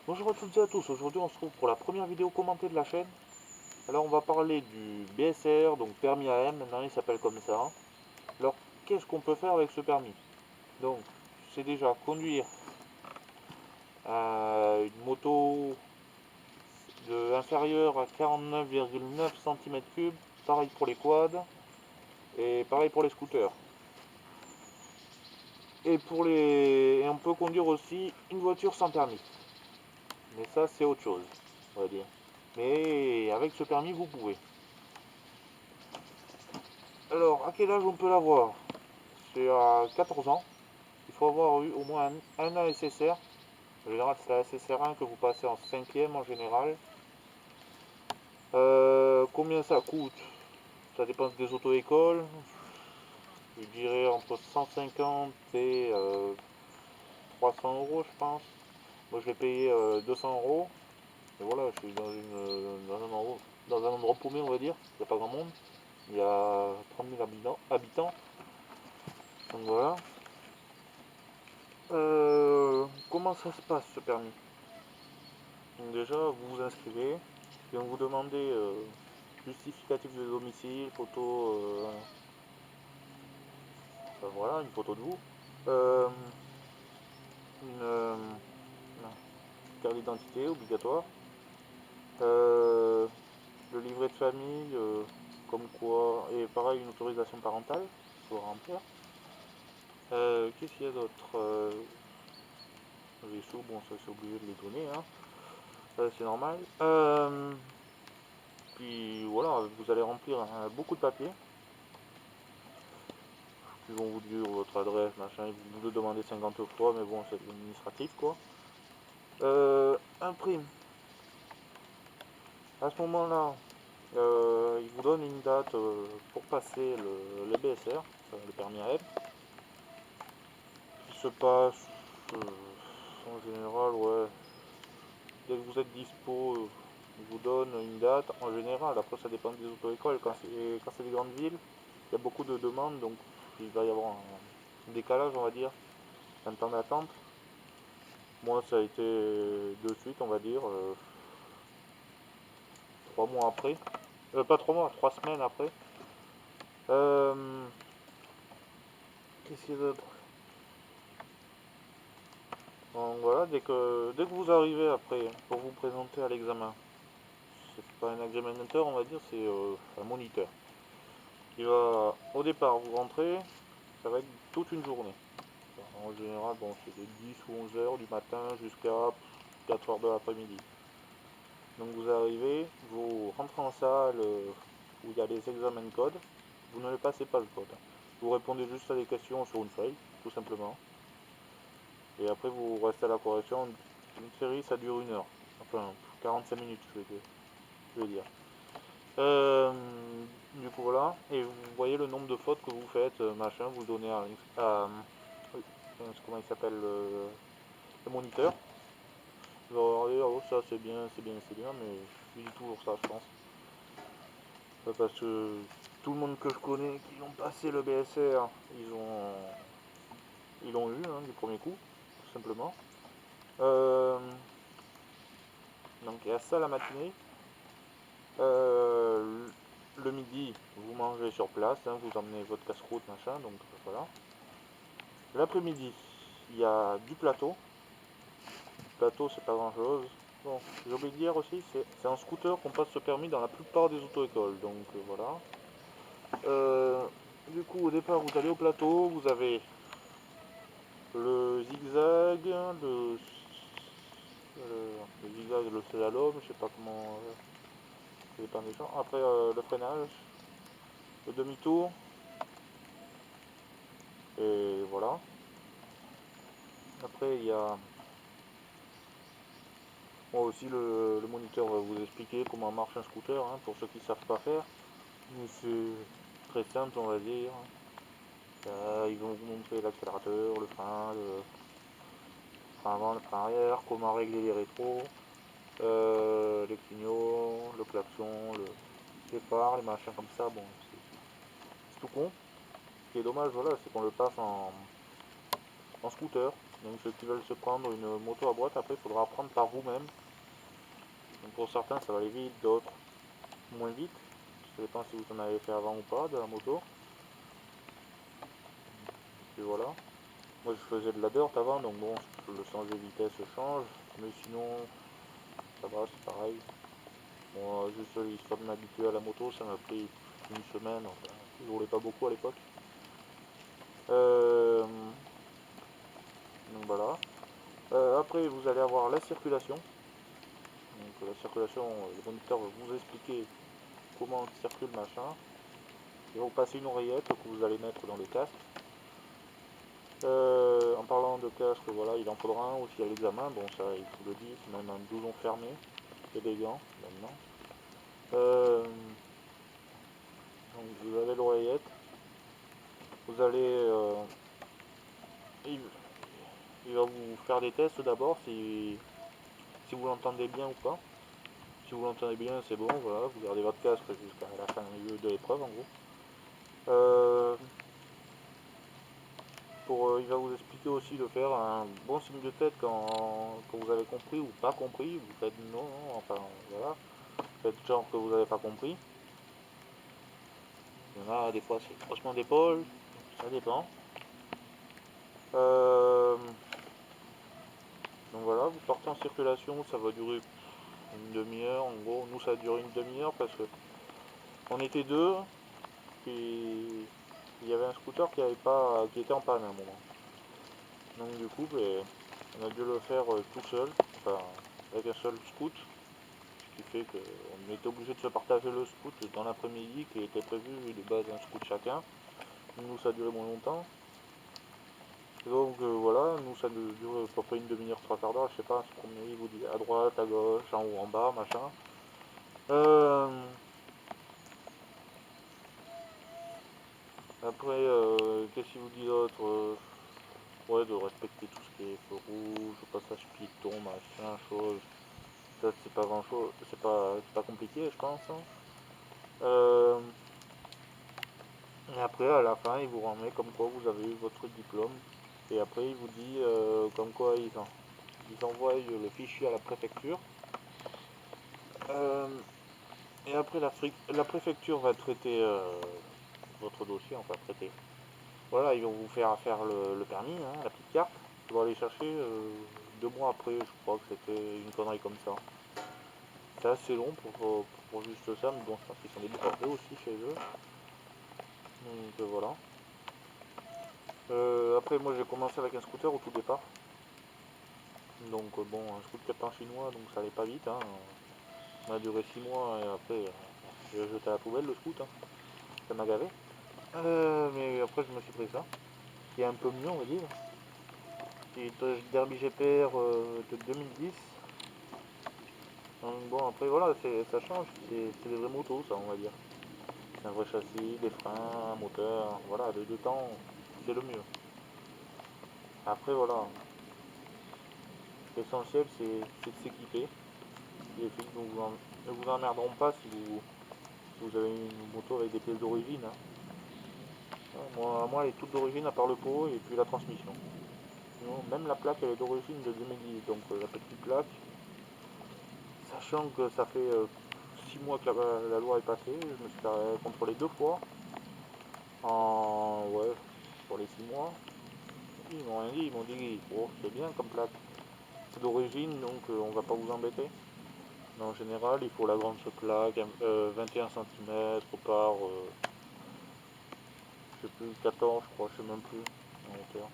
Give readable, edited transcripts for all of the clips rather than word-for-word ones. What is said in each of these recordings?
Bonjour à toutes et à tous, aujourd'hui on se retrouve pour la première vidéo commentée de la chaîne. Alors on va parler du BSR, donc permis AM, maintenant il s'appelle comme ça. Alors qu'est-ce qu'on peut faire avec ce permis? Donc c'est déjà conduire une moto inférieure à 49,9 cm3, pareil pour les quads et pareil pour les scooters. Et on peut conduire aussi une voiture sans permis. Mais ça c'est autre chose, on va dire. Mais avec ce permis vous pouvez. Alors, à quel âge on peut l'avoir? C'est à 14 ans. Il faut avoir eu au moins un ASSR. En général, c'est la SSR1 que vous passez en cinquième en général. Combien ça coûte? Ça dépend des auto-écoles. Je dirais entre 150 et 300 euros, je pense. Moi, je l'ai payé 200 euros. Et voilà, je suis dans un endroit paumé, on va dire. Il n'y a pas grand monde. Il y a 30 000 habitants. Donc voilà. Comment ça se passe ce permis? Donc déjà, vous vous inscrivez et on vous demande justificatif de domicile, photo, voilà, une photo de vous, euh, une carte d'identité obligatoire, euh, le livret de famille, comme quoi, et pareil, une autorisation parentale, il faut remplir. Qu'est-ce qu'il y a d'autre? Les sous, bon, ça c'est obligé de les donner, hein. C'est normal. Puis voilà, vous allez remplir beaucoup de papiers. Ils vont vous dire votre adresse, machin, ils vous le demandez 50 fois, mais bon, c'est administratif quoi. Imprime. À ce moment-là, ils vous donnent une date pour passer le BSR, le permis à M, qui se passe en général, ouais, dès que vous êtes dispo, ils vous donnent une date en général. Après, ça dépend des auto-écoles. Quand c'est des grandes villes, il y a beaucoup de demandes, donc il va y avoir un décalage, on va dire, un temps d'attente. Moi, ça a été de suite, on va dire, 3 mois après. Pas 3 mois, 3 semaines après. Euh, Qu'est-ce qu'il y a d'autre? Donc voilà, dès que vous arrivez après pour vous présenter à l'examen, c'est pas un examinateur, on va dire, c'est un moniteur. Qui va, au départ, vous rentrez, ça va être toute une journée. En général, bon, c'est de 10 ou 11 heures du matin jusqu'à 4 heures de l'après-midi. Donc vous arrivez, vous rentrez en salle où il y a les examens de code. Vous ne passez pas le code. Vous répondez juste à des questions sur une feuille, tout simplement. Et après vous restez à la correction. Une série ça dure 1 heure. Enfin 45 minutes je vais dire. Euh, du coup voilà. Et vous voyez le nombre de fautes que vous faites, machin, vous le donnez oui, comment il s'appelle le moniteur. Il va regarder, oh ça c'est bien, c'est bien, c'est bien, mais je dis toujours ça je pense. Parce que tout le monde que je connais qui ont passé le BSR, ils l'ont eu hein, du premier coup, tout simplement. Euh, donc il y a ça la matinée. Euh, le midi, vous mangez sur place, hein, vous emmenez votre casse-croûte, machin, donc voilà. L'après-midi, il y a du plateau. Le plateau, c'est pas grand-chose. Bon, j'ai oublié de dire aussi, c'est en scooter qu'on passe ce permis dans la plupart des auto-écoles, donc voilà. Euh, du coup, au départ, vous allez au plateau, vous avez le zigzag, le zigzag, le slalom, je sais pas comment, ça dépend des gens. Après, le freinage, le demi-tour, et voilà. Après, il y a moi aussi le moniteur va vous expliquer comment marche un scooter, hein, pour ceux qui ne savent pas faire. Mais c'est très simple, on va dire. Ils vont vous montrer l'accélérateur, le frein avant, le frein arrière, comment régler les rétros, les clignots, le klaxon, les phares, les machins comme ça. Bon, c'est tout con. Ce qui est dommage, voilà, c'est qu'on le passe en scooter. Donc ceux qui veulent se prendre une moto à boîte, après il faudra apprendre par vous-même. Donc pour certains ça va aller vite, d'autres moins vite. Ça dépend si vous en avez fait avant ou pas de la moto. Et puis voilà. Moi je faisais de la dirt avant, donc bon, le sens de vitesse change, mais sinon ça va, c'est pareil. Bon, juste l'histoire de m'habituer à la moto, ça m'a pris une semaine, enfin, je roulais pas beaucoup à l'époque. Donc voilà. Après vous allez avoir la circulation. Donc la circulation, le conducteur va vous expliquer comment circule machin. Il va vous passer une oreillette que vous allez mettre dans le casque. En parlant de casque, voilà, il en faudra un aussi à l'examen. Bon, ça, il faut le dire, c'est même un blouson fermé. C'est des gants maintenant. Donc vous avez l'oreillette. Vous allez. Il, il va vous faire des tests d'abord si vous l'entendez bien ou pas. Si vous l'entendez bien, c'est bon, voilà, vous gardez votre casque jusqu'à la fin de l'épreuve en gros. Il va vous expliquer aussi de faire un bon signe de tête quand vous avez compris ou pas compris. Vous faites non, non, enfin voilà. Faites genre que vous n'avez pas compris. Il y en a des fois c'est haussement d'épaule, ça dépend. Donc voilà, vous partez en circulation, ça va durer une demi-heure. En gros, nous ça a duré une demi-heure parce que on était deux, puis il y avait un scooter qui était en panne à un moment. Donc du coup, ben, on a dû le faire tout seul, enfin avec un seul scoot, ce qui fait qu'on était obligé de se partager le scoot dans l'après-midi qui était prévu de base un scoot chacun. Nous ça a duré moins longtemps. Donc voilà, nous ça dure à peu près une demi-heure, trois quarts d'heure, je sais pas, se promener, vous dites à droite, à gauche, en haut, en bas, machin. Après, qu'est-ce qu'il vous dit d'autre? Ouais, de respecter tout ce qui est feu rouge, passage piéton, machin, chose. Ça, c'est pas grand chose, c'est pas compliqué, je pense, hein. Et après, à la fin, il vous remet comme quoi vous avez eu votre diplôme. Et après, il vous dit comme quoi ils envoient le fichier à la préfecture. Euh, et après, la préfecture va traiter votre dossier, enfin traiter. Voilà, ils vont vous faire le permis, hein, la petite carte. Tu vas aller chercher 2 mois après, je crois que c'était une connerie comme ça. C'est assez long pour juste ça, mais bon, je pense qu'ils sont débordés aussi chez eux. Donc voilà. Après, moi j'ai commencé avec un scooter au tout départ. Donc bon, un scooter en chinois, donc ça allait pas vite, hein. On a duré 6 mois et après, j'ai jeté à la poubelle le scoot, hein. Ça m'a gavé. Mais après, je me suis pris ça, qui est un peu mieux, on va dire. C'est Derby GPR de 2010. Donc bon, après voilà, ça change, c'est des vraies motos, ça, on va dire. C'est un vrai châssis, des freins, un moteur, voilà, de deux temps, c'est le mieux. Après voilà, l'essentiel c'est de s'équiper. Les flics ne vous emmerderont pas si vous avez une moto avec des pièces d'origine, hein. Moi, elle est toute d'origine à part le pot et puis la transmission. Sinon, même la plaque elle est d'origine de 2010, donc la petite plaque, sachant que ça fait 6 mois que la loi est passée, je me suis fait contrôler 2 fois ouais, pour les 6 mois. Ils m'ont rien dit, ils m'ont dit oh, c'est bien comme plaque. C'est d'origine donc on va pas vous embêter. Mais en général il faut la grande plaque, 21 cm par je sais plus 14 je crois, je sais même plus en hauteur.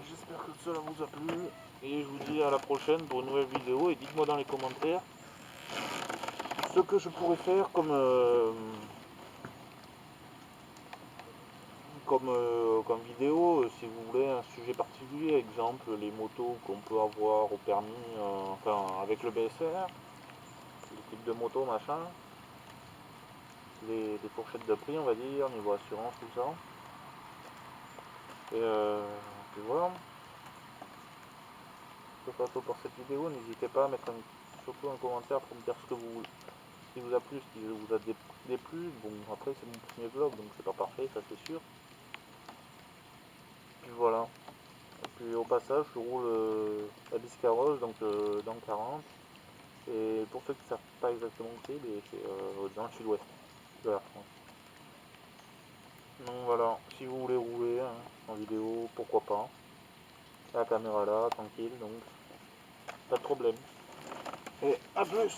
J'espère que cela vous a plu et je vous dis à la prochaine pour une nouvelle vidéo et dites-moi dans les commentaires ce que je pourrais faire comme vidéo, si vous voulez un sujet particulier, exemple les motos qu'on peut avoir au permis, enfin avec le BSR, les types de motos, machin, les fourchettes de prix, on va dire, niveau assurance, tout ça. Et voilà, c'est pas tout pour cette vidéo, n'hésitez pas à mettre surtout un commentaire pour me dire ce qui vous a plu, ce qui vous a déplu. Bon, après c'est mon premier vlog, donc c'est pas parfait, ça c'est sûr. Puis voilà. Puis au passage, je roule à Biscarrosse, donc dans le 40. Et pour ceux qui ne savent pas exactement où c'est, c'est dans le sud-ouest de la France. Donc voilà, si vous voulez rouler hein, en vidéo, pourquoi pas. La caméra là, tranquille, donc pas de problème. Et à plus!